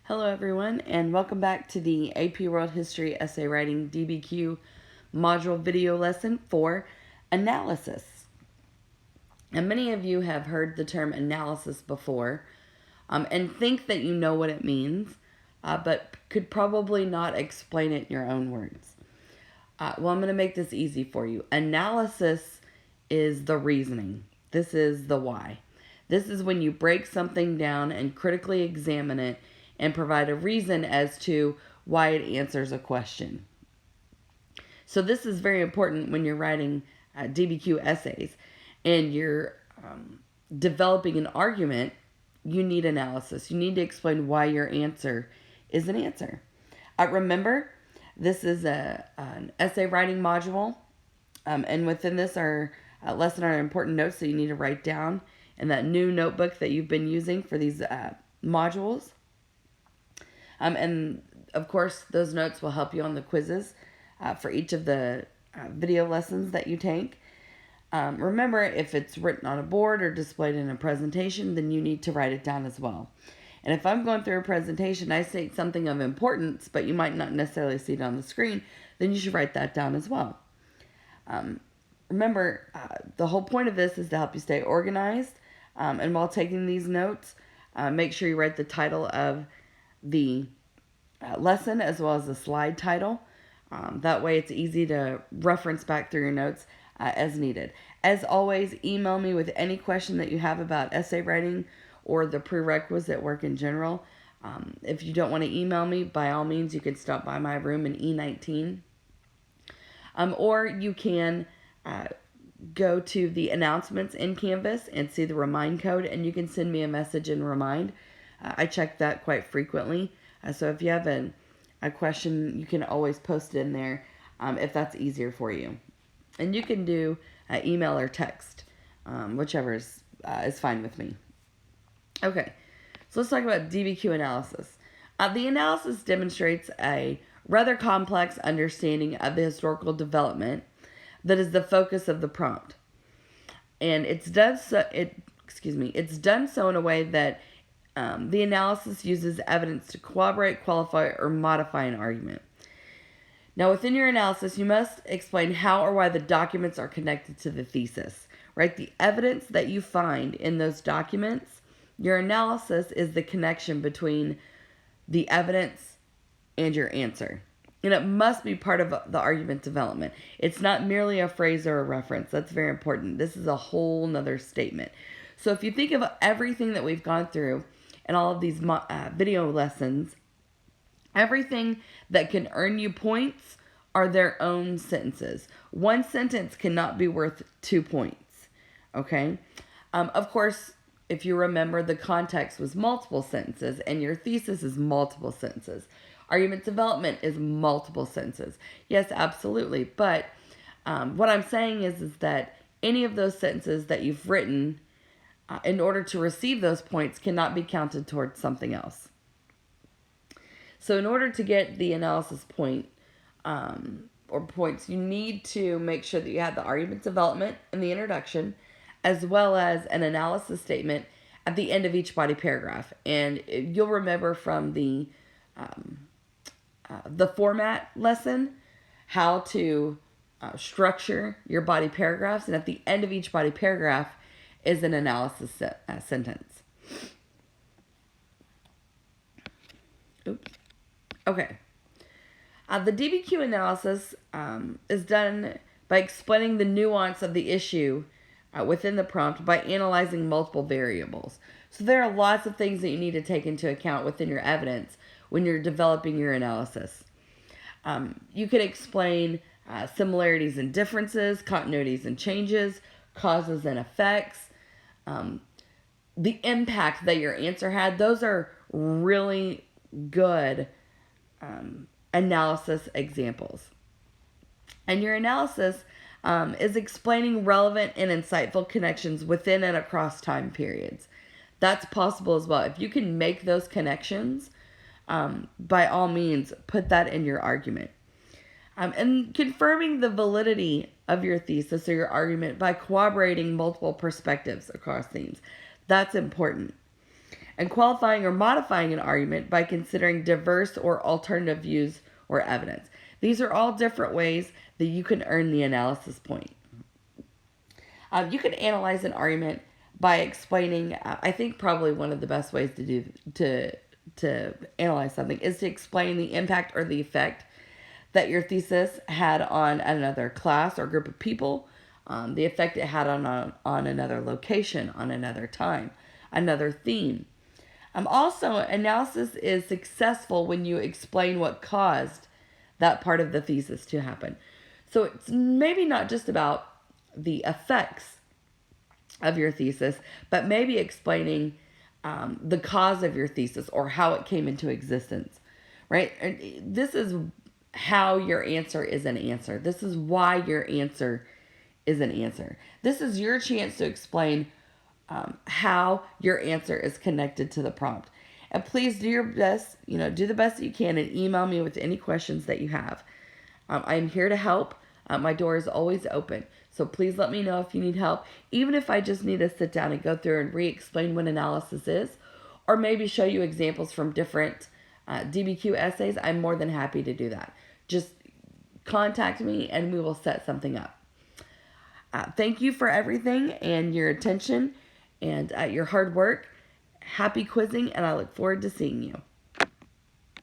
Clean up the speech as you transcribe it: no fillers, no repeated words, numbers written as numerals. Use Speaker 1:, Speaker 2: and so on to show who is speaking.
Speaker 1: Hello everyone, and welcome back to the AP World History Essay Writing DBQ module video lesson for analysis. And many of you have heard the term analysis before and think that you know what it means, but could probably not explain it in your own words. Well, I'm going to make this easy for you. Analysis is the reasoning. This is the why. This is when you break something down and critically examine it and provide a reason as to why it answers a question. So this is very important when you're writing DBQ essays and you're developing an argument. You need analysis. You need to explain why your answer is an answer. Remember, this is an essay writing module, and within this lesson are important notes that you need to write down in that new notebook that you've been using for these modules. And of course, those notes will help you on the quizzes for each of the video lessons that you take. Remember, if it's written on a board or displayed in a presentation, then you need to write it down as well. And if I'm going through a presentation, I state something of importance, but you might not necessarily see it on the screen, then you should write that down as well. Remember, the whole point of this is to help you stay organized. And while taking these notes, make sure you write the title of the lesson as well as the slide title. That way it's easy to reference back through your notes as needed. As always, email me with any question that you have about essay writing or the prerequisite work in general. If you don't want to email me, by all means, you can stop by my room in E19. Or you can go to the announcements in Canvas and see the remind code, and you can send me a message and remind. I check that quite frequently. So if you have a question, you can always post it in there if that's easier for you. And you can do email or text, whichever is fine with me. Okay, so let's talk about DBQ analysis. The analysis demonstrates a rather complex understanding of the historical development that is the focus of the prompt. And it's done so in a way that the analysis uses evidence to corroborate, qualify, or modify an argument. Now, within your analysis, you must explain how or why the documents are connected to the thesis, right? The evidence that you find in those documents, your analysis is the connection between the evidence and your answer. And it must be part of the argument development. It's not merely a phrase or a reference. That's very important. This is a whole nother statement. So if you think of everything that we've gone through and all of these video lessons, everything that can earn you points are their own sentences. One sentence cannot be worth 2 points, okay? Of course, if you remember, the context was multiple sentences, and your thesis is multiple sentences. Argument development is multiple sentences. Yes, absolutely. But what I'm saying is that any of those sentences that you've written in order to receive those points cannot be counted towards something else. So in order to get the analysis point or points, you need to make sure that you have the argument development in the introduction, as well as an analysis statement at the end of each body paragraph. And you'll remember from the format lesson how to structure your body paragraphs, and at the end of each body paragraph is an analysis sentence. Oops. Okay. The DBQ analysis is done by explaining the nuance of the issue within the prompt by analyzing multiple variables. So there are lots of things that you need to take into account within your evidence when you're developing your analysis. You can explain similarities and differences, continuities and changes, causes and effects, the impact that your answer had. Those are really good analysis examples. And your analysis is explaining relevant and insightful connections within and across time periods. That's possible as well. If you can make those connections, by all means, put that in your argument. And confirming the validity of your thesis or your argument by corroborating multiple perspectives across themes. That's important. and qualifying or modifying an argument by considering diverse or alternative views or evidence. These are all different ways that you can earn the analysis point. You can analyze an argument by explaining. I think probably one of the best ways to analyze something is to explain the impact or the effect that your thesis had on another class or group of people, the effect it had on another location, on another time, another theme. Also, analysis is successful when you explain what caused that part of the thesis to happen. So it's maybe not just about the effects of your thesis, but maybe explaining the cause of your thesis or how it came into existence, right? And this is how your answer is an answer. This is why your answer is an answer. This is your chance to explain how your answer is connected to the prompt. And please do your best, do the best that you can and email me with any questions that you have. I'm here to help. My door is always open. So please let me know if you need help, even if I just need to sit down and go through and re-explain what analysis is, or maybe show you examples from different DBQ essays. I'm more than happy to do that. Just contact me and we will set something up. Thank you for everything and your attention and your hard work. Happy quizzing, and I look forward to seeing you.